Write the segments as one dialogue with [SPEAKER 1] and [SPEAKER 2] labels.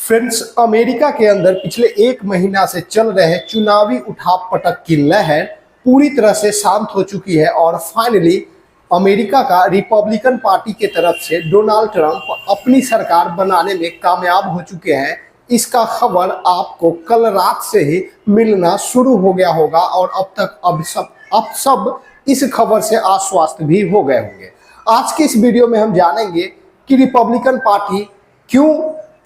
[SPEAKER 1] Friends, America के अंदर पिछले एक महीना से चल रहे चुनावी उठापटक की लहर पूरी तरह से शांत हो चुकी है और फाइनली अमेरिका का रिपब्लिकन पार्टी के तरफ से डोनाल्ड ट्रंप अपनी सरकार बनाने में कामयाब हो चुके हैं। इसका खबर आपको कल रात से ही मिलना शुरू हो गया होगा और अब सब इस खबर से आश्वस्त भी हो गए होंगे। आज के इस वीडियो में हम जानेंगे कि रिपब्लिकन पार्टी क्यों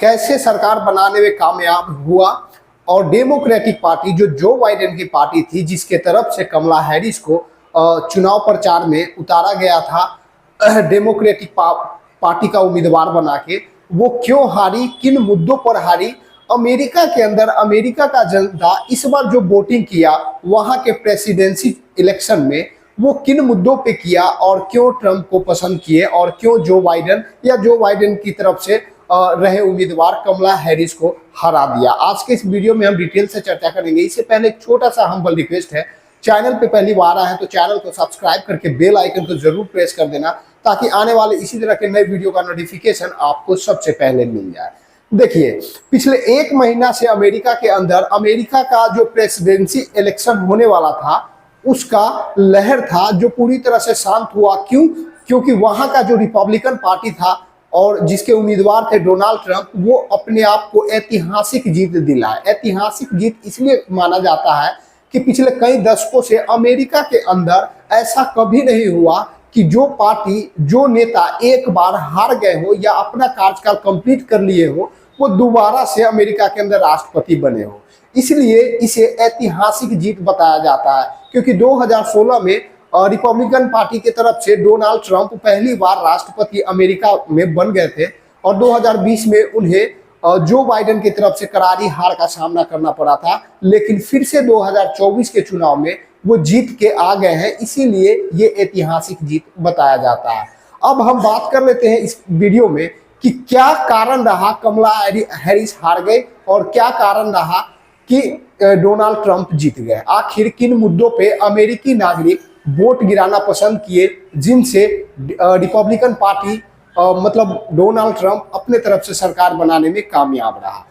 [SPEAKER 1] कैसे सरकार बनाने में कामयाब हुआ और डेमोक्रेटिक पार्टी जो बाइडेन की पार्टी थी, जिसके तरफ से कमला हैरिस को चुनाव प्रचार में उतारा गया था डेमोक्रेटिक पार्टी का उम्मीदवार बना के, वो क्यों हारी, किन मुद्दों पर हारी। अमेरिका के अंदर अमेरिका का जनता इस बार जो वोटिंग किया वहां के प्रेसिडेंसी इलेक्शन में वो किन मुद्दों पे किया और क्यों ट्रंप को पसंद किए और क्यों जो बाइडेन की तरफ से रहे उम्मीदवार कमला हैरिस को हरा दिया। आज के इस वीडियो में हम डिटेल से चर्चा करेंगे। इससे पहले एक छोटा सा हम्बल रिक्वेस्ट है, चैनल पे पहली बार आए हैं तो चैनल को सब्सक्राइब करके बेल आइकन को जरूर प्रेस कर देना ताकि आने वाले इसी तरह के नए वीडियो का नोटिफिकेशन आपको सबसे पहले मिल जाए। देखिए, पिछले एक महीना से अमेरिका के अंदर अमेरिका का जो प्रेसिडेंसी इलेक्शन होने वाला था उसका लहर था जो पूरी तरह से शांत हुआ। क्योंकि वहां का जो रिपब्लिकन पार्टी था और जिसके उम्मीदवार थे डोनाल्ड ट्रंप, वो अपने आप को ऐतिहासिक जीत दिलाए। ऐतिहासिक जीत इसलिए माना जाता है कि पिछले कई दशकों से अमेरिका के अंदर ऐसा कभी नहीं हुआ कि जो पार्टी, जो नेता एक बार हार गए हो या अपना कार्यकाल कंप्लीट कर लिए हो, वो दोबारा से अमेरिका के अंदर राष्ट्रपति बने हो। इसलिए इसे ऐतिहासिक जीत बताया जाता है क्योंकि 2016 में रिपब्लिकन पार्टी की तरफ से डोनाल्ड ट्रंप पहली बार राष्ट्रपति अमेरिका में बन गए थे और 2020 में उन्हें जो बाइडेन की तरफ से करारी हार का सामना करना पड़ा था, लेकिन फिर से 2024 के चुनाव में वो जीत के आ गए हैं। इसीलिए ये ऐतिहासिक जीत बताया जाता है। अब हम बात कर लेते हैं इस वीडियो में कि क्या कारण रहा कमला हैरिस हार गए और क्या कारण रहा कि डोनाल्ड ट्रंप जीत गए। आखिर किन मुद्दों पे अमेरिकी नागरिक वोट गिराना पसंद किए जिनसे रिपब्लिकन पार्टी मतलब डोनाल्ड ट्रंप अपने तरफ से सरकार बनाने में कामयाब रहा।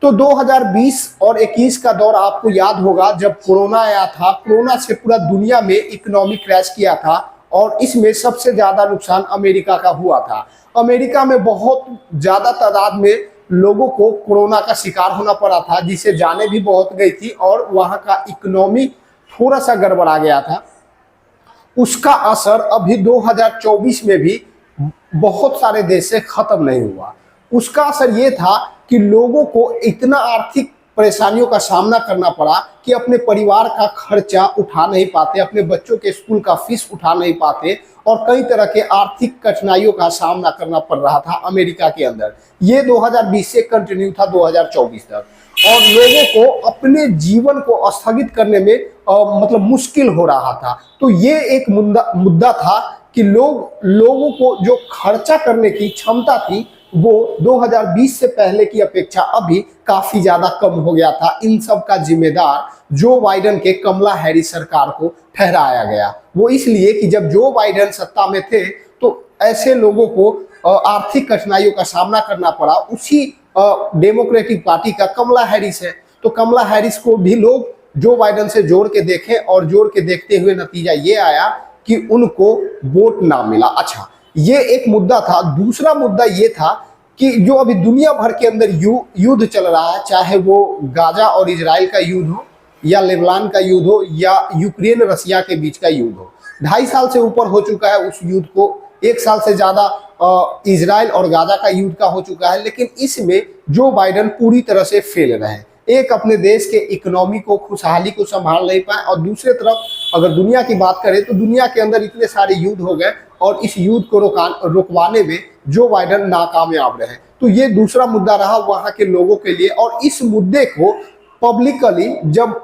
[SPEAKER 1] तो 2020 और 21 का दौर आपको याद होगा जब कोरोना आया था। कोरोना से पूरा दुनिया में इकोनॉमिक क्रैश किया था और इसमें सबसे ज्यादा नुकसान अमेरिका का हुआ था। अमेरिका में बहुत ज्यादा तादाद में लोगों को कोरोना का शिकार होना पड़ा था, जिससे जानें भी बहुत गई थी और वहां का इकोनॉमी थोड़ा सा गड़बड़ा गया था। उसका असर अभी 2024 में भी बहुत सारे देश से खत्म नहीं हुआ। उसका असर ये था कि लोगों को इतना आर्थिक परेशानियों का सामना करना पड़ा कि अपने परिवार का खर्चा उठा नहीं पाते, अपने बच्चों के स्कूल का फीस उठा नहीं पाते और कई तरह के आर्थिक कठिनाइयों का सामना करना पड़ रहा था अमेरिका के अंदर। ये 2020 से कंटिन्यू था 2024 तक और लोगों को अपने जीवन को स्थगित करने में मतलब मुश्किल हो रहा था। तो ये एक मुद्दा था कि लोगों को जो खर्चा करने की क्षमता थी वो 2020 से पहले की अपेक्षा अभी काफी ज्यादा कम हो गया था। इन सब का जिम्मेदार जो बाइडेन के कमला हैरिस सरकार को ठहराया गया। वो इसलिए कि जब जो बाइडेन सत्ता में थे तो ऐसे लोगों को आर्थिक कठिनाइयों का सामना करना पड़ा। उसी डेमोक्रेटिक पार्टी का कमला हैरिस है, तो कमला हैरिस को भी लोग जो बाइडेन से जोड़ के देखे और जोड़ के देखते हुए नतीजा ये आया कि उनको वोट ना मिला। अच्छा, ये एक मुद्दा था। दूसरा मुद्दा ये था कि जो अभी दुनिया भर के अंदर युद्ध चल रहा है, चाहे वो गाजा और इजराइल का युद्ध हो या लेबनान का युद्ध हो या यूक्रेन रसिया के बीच का युद्ध हो, 2.5 साल से ऊपर हो चुका है उस युद्ध को। 1 साल से ज्यादा इजराइल और गाजा का युद्ध का हो चुका है, लेकिन इसमें जो बाइडेन पूरी तरह से फेल रहे। एक अपने देश के इकोनॉमी को, खुशहाली को संभाल नहीं पाए और दूसरे तरफ अगर दुनिया की बात करें तो दुनिया के अंदर इतने सारे युद्ध हो गए और इस युद्ध को रुकवाने में जो बाइडेन नाकामयाब रहे। तो ये दूसरा मुद्दा रहा वहां के लोगों के लिए। और इस मुद्दे को पब्लिकली जब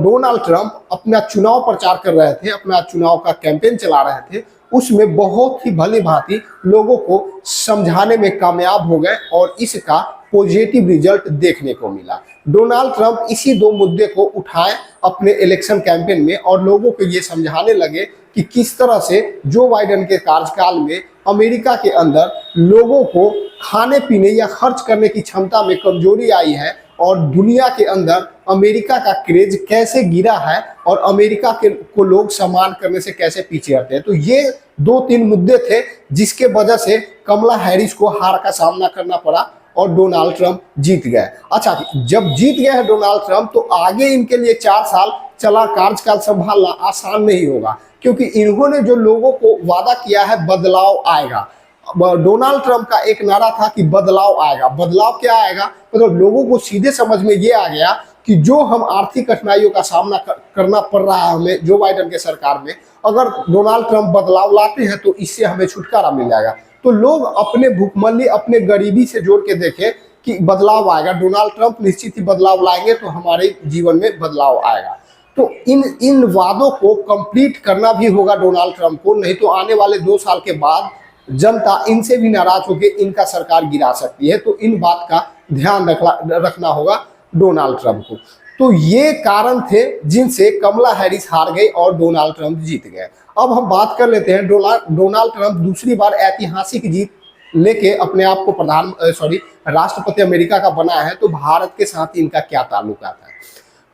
[SPEAKER 1] डोनाल्ड ट्रंप अपना चुनाव प्रचार कर रहे थे, अपना चुनाव का कैंपेन चला रहे थे, उसमें बहुत ही भली भांति लोगों को समझाने में कामयाब हो गए और इसका पॉजिटिव रिजल्ट देखने को मिला। डोनाल्ड ट्रंप इसी 2 मुद्दे को उठाए अपने इलेक्शन कैंपेन में और लोगों को ये समझाने लगे कि किस तरह से जो बाइडेन के कार्यकाल में अमेरिका के अंदर लोगों को खाने पीने या खर्च करने की क्षमता में कमजोरी आई है और दुनिया के अंदर अमेरिका का क्रेज कैसे गिरा है और अमेरिका के को लोग सम्मान करने से कैसे पीछे हटते हैं। तो ये 2-3 मुद्दे थे जिसके वजह से कमला हैरिस को हार का सामना करना पड़ा और डोनाल्ड ट्रंप जीत गए। अच्छा, जब जीत गए हैं डोनाल्ड ट्रंप तो आगे इनके लिए 4 साल चला कार्यकाल संभालना आसान नहीं होगा, क्योंकि इन्होंने जो लोगों को वादा किया है बदलाव आएगा। डोनाल्ड ट्रंप का एक नारा था कि बदलाव आएगा। बदलाव क्या आएगा? मतलब लोगों को सीधे समझ में ये आ गया कि जो हम आर्थिक कठिनाइयों का सामना करना पड़ रहा है हमें जो बाइडेन के सरकार में, अगर डोनाल्ड ट्रंप बदलाव लाते हैं तो इससे हमें छुटकारा मिल जाएगा। तो लोग अपने भूखमरी अपने गरीबी से जोड़ के देखें कि बदलाव आएगा, डोनाल्ड ट्रंप निश्चित ही बदलाव लाएंगे तो हमारे जीवन में बदलाव आएगा। तो इन वादों को कंप्लीट करना भी होगा डोनाल्ड ट्रंप को, नहीं तो आने वाले 2 साल के बाद जनता इनसे भी नाराज होकर इनका सरकार गिरा सकती है। तो इन बात का ध्यान रखना होगा डोनाल्ड ट्रंप को। तो ये कारण थे जिनसे कमला हैरिस हार गई और डोनाल्ड ट्रंप जीत गए। अब हम बात कर लेते हैं डोनाल्ड ट्रंप दूसरी बार ऐतिहासिक जीत लेके अपने आप को राष्ट्रपति अमेरिका का बना है, तो भारत के साथ इनका क्या ताल्लुक आता है?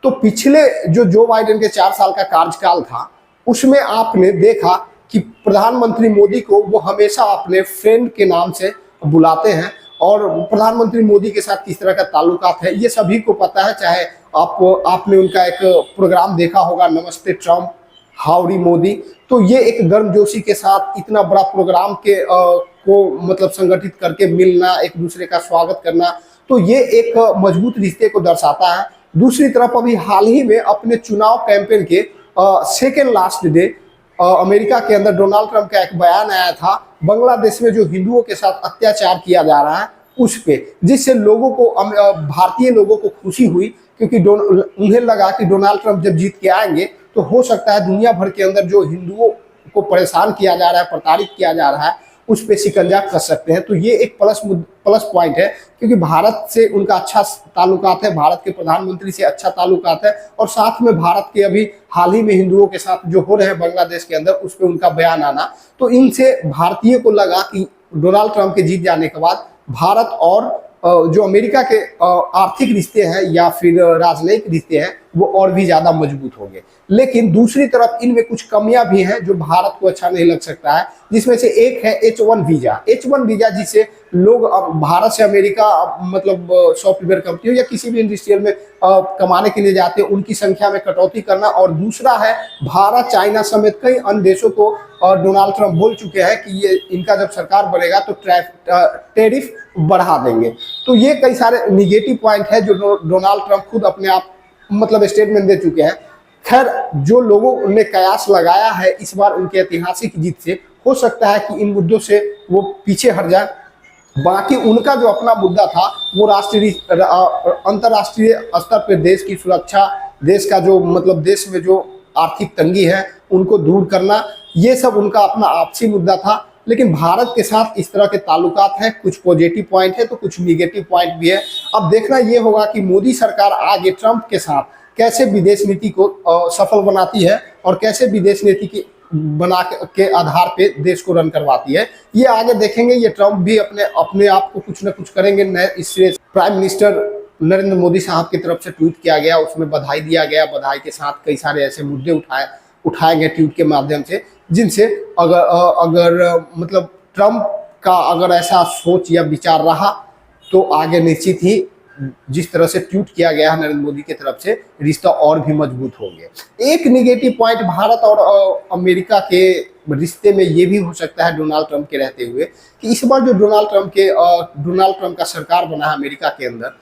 [SPEAKER 1] तो पिछले जो बाइडेन के 4 साल का कार्यकाल था उसमें आपने देखा कि प्रधानमंत्री मोदी को वो हमेशा अपने फ्रेंड के नाम से बुलाते हैं और प्रधानमंत्री मोदी के साथ किस तरह का ताल्लुकात है ये सभी को पता है। चाहे आपने उनका एक प्रोग्राम देखा होगा, नमस्ते ट्रंप हाउडी मोदी, तो ये एक गर्मजोशी के साथ इतना बड़ा प्रोग्राम को मतलब संगठित करके मिलना, एक दूसरे का स्वागत करना, तो ये एक मजबूत रिश्ते को दर्शाता है। दूसरी तरफ अभी हाल ही में अपने चुनाव कैंपेन के सेकेंड लास्ट डे अमेरिका के अंदर डोनाल्ड ट्रंप का एक बयान आया था बांग्लादेश में जो हिंदुओं के साथ अत्याचार किया जा रहा है उस पे, जिससे लोगों को भारतीय लोगों को खुशी हुई, क्योंकि उन्हें लगा कि डोनाल्ड ट्रंप जब जीत के आएंगे तो हो सकता है दुनिया भर के अंदर जो हिंदुओं को परेशान किया जा रहा है, प्रताड़ित किया जा रहा है, उस पे शिकंजा कस सकते हैं। तो ये एक प्लस पॉइंट है, क्योंकि भारत से उनका अच्छा ताल्लुकात है, भारत के प्रधानमंत्री से अच्छा ताल्लुकात है, और साथ में भारत के अभी हाल ही में हिंदुओं के साथ जो हो रहे हैं बांग्लादेश के अंदर उस पर उनका बयान आना, तो इनसे भारतीय को लगा कि डोनाल्ड ट्रंप के जीत जाने के बाद भारत और जो अमेरिका के आर्थिक रिश्ते हैं या फिर राजनयिक रिश्ते हैं वो और भी ज्यादा मजबूत होंगे। लेकिन दूसरी तरफ इनमें कुछ कमियां भी हैं जो भारत को अच्छा नहीं लग सकता है, जिसमें से एक है H1 वीजा। H1 वीजा जिससे लोग भारत से अमेरिका मतलब सॉफ्टवेयर कंपनी या किसी भी इंडस्ट्रियल में कमाने के लिए जाते हैं, उनकी संख्या में कटौती करना। और दूसरा है भारत, चाइना समेत कई अन्य देशों को डोनाल्ड ट्रंप बोल चुके हैं कि ये इनका जब सरकार बनेगा तो टैरिफ बढ़ा देंगे। तो ये कई सारे निगेटिव पॉइंट है जो डोनाल्ड ट्रंप खुद अपने आप मतलब स्टेटमेंट दे चुके हैं। खैर, जो लोगों ने कयास लगाया है इस बार उनके ऐतिहासिक जीत से, हो सकता है कि इन मुद्दों से वो पीछे हट जाए। बाकी उनका जो अपना मुद्दा था वो अंतर्राष्ट्रीय स्तर पर देश की सुरक्षा, देश का जो मतलब देश में जो आर्थिक तंगी है उनको दूर करना, ये सब उनका अपना आपसी मुद्दा था। लेकिन भारत के साथ इस तरह के ताल्लुकात हैं, कुछ पॉजिटिव पॉइंट है तो कुछ निगेटिव पॉइंट भी है। अब देखना ये होगा कि मोदी सरकार आगे ट्रंप के साथ कैसे विदेश नीति को सफल बनाती है और कैसे विदेश नीति की बना के आधार पे देश को रन करवाती है, ये आगे देखेंगे। ये ट्रंप भी अपने आप को कुछ न कुछ करेंगे। इससे प्राइम मिनिस्टर नरेंद्र मोदी साहब की तरफ से ट्वीट किया गया, उसमें बधाई दिया गया। बधाई के साथ कई सारे ऐसे मुद्दे उठाए गए ट्वीट के माध्यम से, जिनसे अगर मतलब ट्रंप का अगर ऐसा सोच या विचार रहा तो आगे निश्चित ही जिस तरह से ट्वीट किया गया है नरेंद्र मोदी की तरफ से, रिश्ता और भी मजबूत होंगे। एक निगेटिव पॉइंट भारत और अमेरिका के रिश्ते में ये भी हो सकता है डोनाल्ड ट्रंप के रहते हुए कि इस बार जो डोनाल्ड ट्रंप का सरकार बना है अमेरिका के अंदर,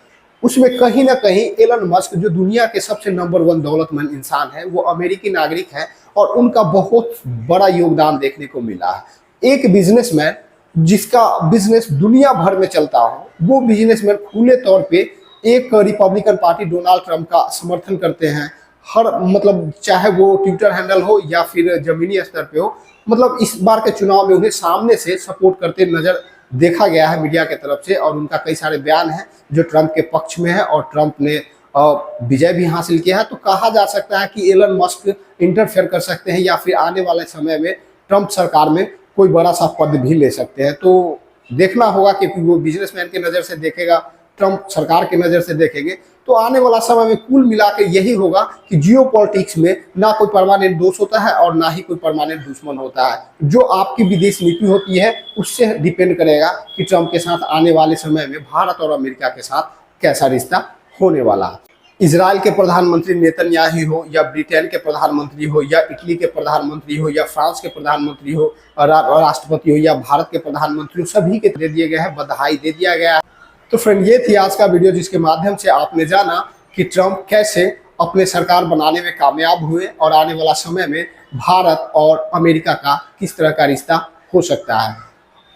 [SPEAKER 1] उसमें कहीं ना कहीं एलन मस्क जो दुनिया के सबसे नंबर 1 दौलतमंद इंसान है, वो अमेरिकी नागरिक है और उनका बहुत बड़ा योगदान देखने को मिला है। एक बिजनेसमैन जिसका बिजनेस दुनिया भर में चलता हो, वो बिजनेसमैन खुले तौर पे एक रिपब्लिकन पार्टी डोनाल्ड ट्रंप का समर्थन करते हैं। हर मतलब चाहे वो ट्विटर हैंडल हो या फिर जमीनी स्तर पे हो, मतलब इस बार के चुनाव में उन्हें सामने से सपोर्ट करते नजर देखा गया है मीडिया की तरफ से। और उनका कई सारे बयान हैं जो ट्रंप के पक्ष में है और ट्रंप ने विजय भी हासिल किया है। तो कहा जा सकता है कि एलन मस्क इंटरफेयर कर सकते हैं या फिर आने वाले समय में ट्रंप सरकार में कोई बड़ा सा पद भी ले सकते हैं। तो देखना होगा कि वो बिजनेसमैन की नज़र से देखेगा, ट्रंप सरकार की नज़र से देखेंगे, तो आने वाला समय में कुल मिला के यही होगा कि जियो पॉलिटिक्स में ना कोई परमानेंट दोस्त होता है और ना ही कोई परमानेंट दुश्मन होता है। जो आपकी विदेश नीति होती है उससे डिपेंड करेगा कि ट्रंप के साथ आने वाले समय में भारत और अमेरिका के साथ कैसा रिश्ता होने वाला है। इजराइल के प्रधानमंत्री नेतन्याहू हो, या ब्रिटेन के प्रधानमंत्री हो, या इटली के प्रधानमंत्री हो, या फ्रांस के प्रधानमंत्री हो, राष्ट्रपति हो, या भारत के प्रधानमंत्री हो, सभी के दे दिए गए हैं, बधाई दे दिया गया है। तो फ्रेंड, ये थी आज का वीडियो जिसके माध्यम से आपने जाना कि ट्रंप कैसे अपने सरकार बनाने में कामयाब हुए और आने वाला समय में भारत और अमेरिका का किस तरह का रिश्ता हो सकता है।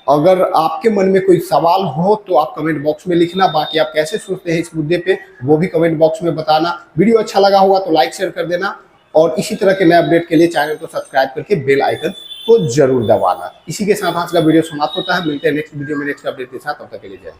[SPEAKER 1] अगर आपके मन में कोई सवाल हो तो आप कमेंट बॉक्स में लिखना, बाकी आप कैसे सोचते हैं इस मुद्दे पे वो भी कमेंट बॉक्स में बताना। वीडियो अच्छा लगा होगा तो लाइक शेयर कर देना, और इसी तरह के नए अपडेट के लिए चैनल को सब्सक्राइब करके बेल आइकन को जरूर दबाना। इसी के साथ आज का वीडियो समाप्त होता है। मिलते हैं नेक्स्ट वीडियो में नेक्स्ट अपडेट के साथ। तब तक के लिए जय।